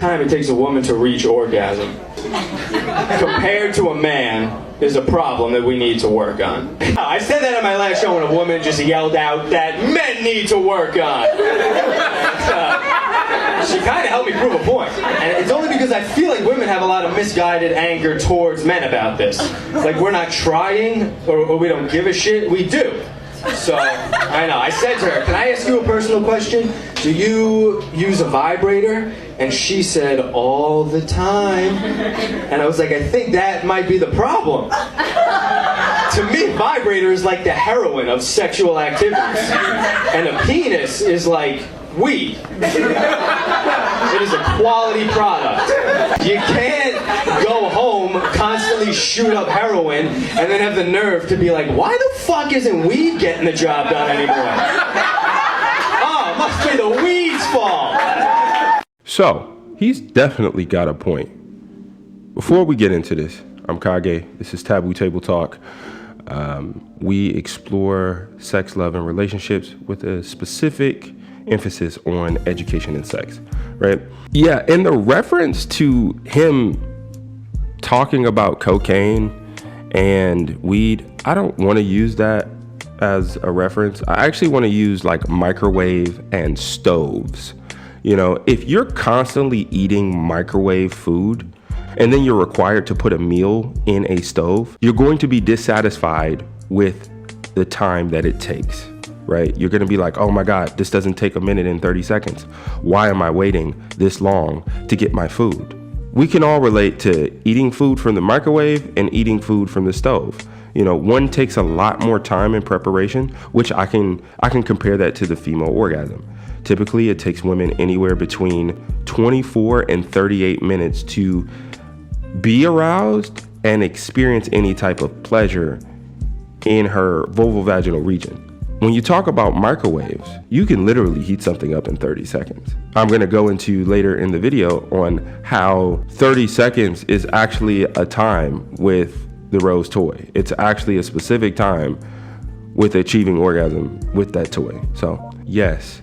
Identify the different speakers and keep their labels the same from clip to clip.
Speaker 1: time it takes a woman to reach orgasm compared to a man is a problem that we need to work on. I said that at my last show when a woman just yelled out that men need to work on. She kind of helped me prove a point. And it's only because I feel like women have a lot of misguided anger towards men about this. Like we're not trying or we don't give a shit. We do. So, I know. I said to her, can I ask you a personal question? Do you use a vibrator? And she said, all the time. And I was like, I think that might be the problem. To me, vibrator is like the heroin of sexual activities. And a penis is like weed. It is a quality product. You can't go home, constantly shoot up heroin, and then have the nerve to be like, why the fuck isn't weed getting the job done anymore? Oh, it must be the weed's fault.
Speaker 2: So, he's definitely got a point. Before we get into this, I'm Kage. This is Taboo Table Talk. We explore sex, love, and relationships with a specific emphasis on education and sex, right? Yeah, in the reference to him talking about cocaine and weed, I don't want to use that as a reference. I actually want to use like microwave and stoves. You know, if you're constantly eating microwave food and then you're required to put a meal in a stove, you're going to be dissatisfied with the time that it takes. Right? You're going to be like, oh my God, this doesn't take a minute and 30 seconds. Why am I waiting this long to get my food? We can all relate to eating food from the microwave and eating food from the stove. You know, one takes a lot more time in preparation, which I can compare that to the female orgasm. Typically, it takes women anywhere between 24 and 38 minutes to be aroused and experience any type of pleasure in her vulvovaginal region. When you talk about microwaves, you can literally heat something up in 30 seconds. I'm going to go into later in the video on how 30 seconds is actually a time with the Rose toy. It's actually a specific time with achieving orgasm with that toy. So yes,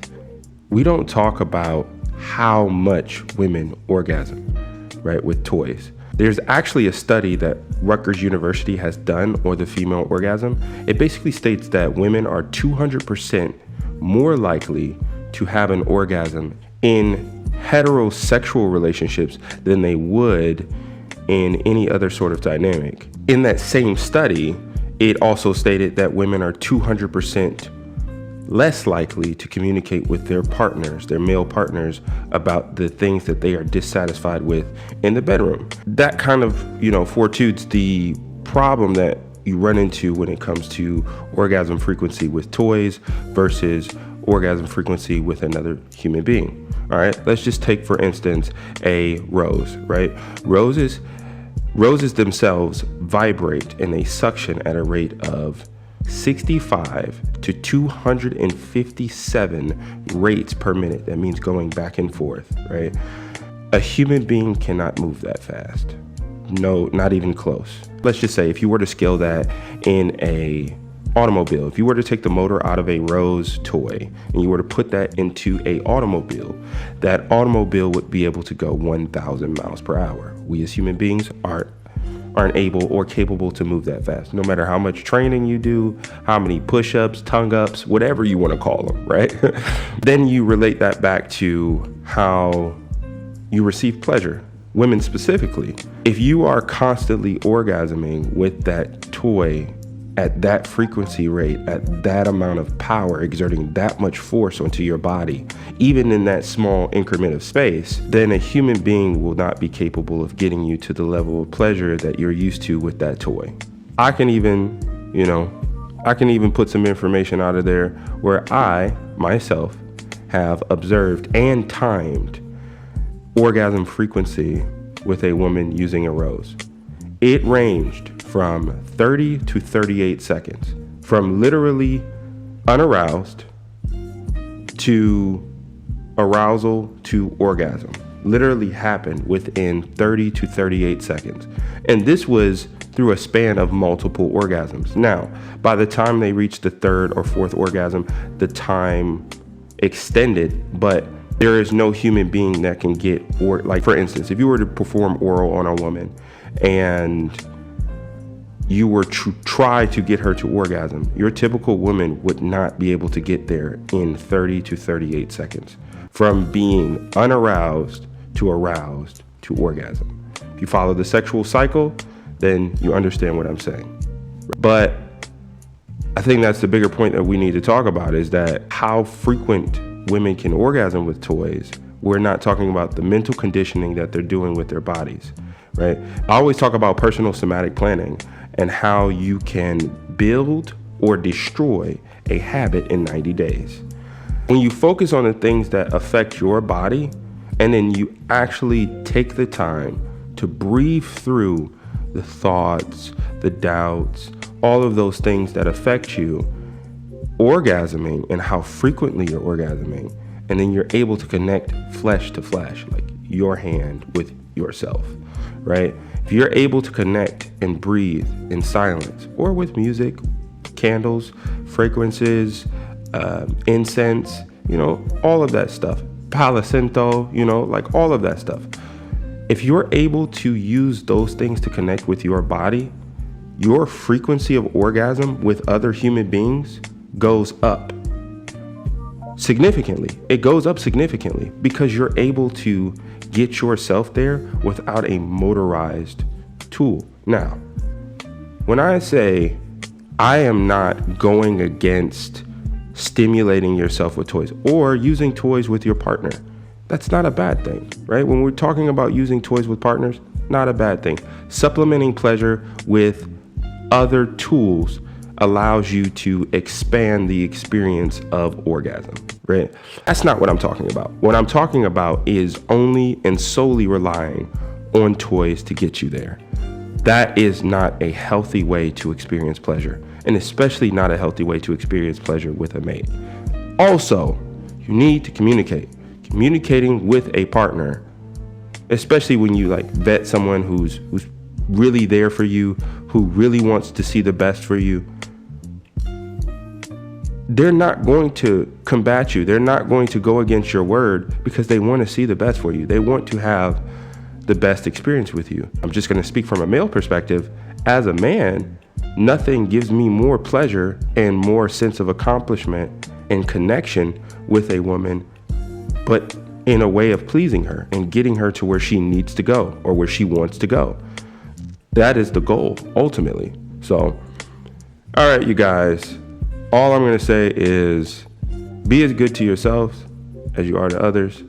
Speaker 2: we don't talk about how much women orgasm, right, with toys. There's actually a study that Rutgers University has done on the female orgasm. It basically states that women are 200% more likely to have an orgasm in heterosexual relationships than they would in any other sort of dynamic. In that same study, it also stated that women are 200% less likely to communicate with their partners, their male partners, about the things that they are dissatisfied with in the bedroom. That kind of, foretudes the problem that you run into when it comes to orgasm frequency with toys versus orgasm frequency with another human being. All right, let's just take, for instance, a rose, right? Roses themselves vibrate and they suction at a rate of 65 to 257 rates per minute. That means going back and forth, right? A human being cannot move that fast. No, not even close. Let's just say if you were to scale that in a automobile, if you were to take the motor out of a Rose toy and you were to put that into a automobile, that automobile would be able to go 1,000 miles per hour. We as human beings aren't able or capable to move that fast, no matter how much training you do, how many push-ups, tongue-ups, whatever you want to call them, right? Then you relate that back to how you receive pleasure. Women specifically, if you are constantly orgasming with that toy at that frequency rate, at that amount of power, exerting that much force onto your body, even in that small increment of space, then a human being will not be capable of getting you to the level of pleasure that you're used to with that toy. I can even put some information out of there where I, myself, have observed and timed orgasm frequency with a woman using a rose. It ranged from 30 to 38 seconds, from literally unaroused to arousal to orgasm. Literally happened within 30 to 38 seconds. And this was through a span of multiple orgasms. Now, by the time they reached the third or fourth orgasm, the time extended, but There is no human being that can get, or like for instance, if you were to perform oral on a woman and you were to try to get her to orgasm, your typical woman would not be able to get there in 30 to 38 seconds from being unaroused to aroused to orgasm. If you follow the sexual cycle, then you understand what I'm saying. But I think that's the bigger point that we need to talk about, is that how frequent women can orgasm with toys. We're not talking about the mental conditioning that they're doing with their bodies, right? I always talk about personal somatic planning and how you can build or destroy a habit in 90 days. When you focus on the things that affect your body, and then you actually take the time to breathe through the thoughts, the doubts, all of those things that affect you, orgasming and how frequently you're orgasming, and then you're able to connect flesh to flesh, like your hand with yourself, right? If you're able to connect and breathe in silence or with music, candles, fragrances, incense, all of that stuff, Palo Santo, like all of that stuff. If you're able to use those things to connect with your body, your frequency of orgasm with other human beings goes up significantly. It goes up significantly because you're able to get yourself there without a motorized tool. Now, when I say I am not going against stimulating yourself with toys or using toys with your partner, that's not a bad thing, right? When we're talking about using toys with partners, not a bad thing. Supplementing pleasure with other tools allows you to expand the experience of orgasm, right? That's not what I'm talking about. What I'm talking about is only and solely relying on toys to get you there. That is not a healthy way to experience pleasure, and especially not a healthy way to experience pleasure with a mate. Also, you need to communicate. Communicating with a partner, especially when you vet someone who's really there for you, who really wants to see the best for you, they're not going to combat you. They're not going to go against your word because they want to see the best for you. They want to have the best experience with you. I'm just going to speak from a male perspective. As a man, nothing gives me more pleasure and more sense of accomplishment and connection with a woman, but in a way of pleasing her and getting her to where she needs to go or where she wants to go. That is the goal, ultimately. So, all right, you guys, all I'm going to say is be as good to yourselves as you are to others.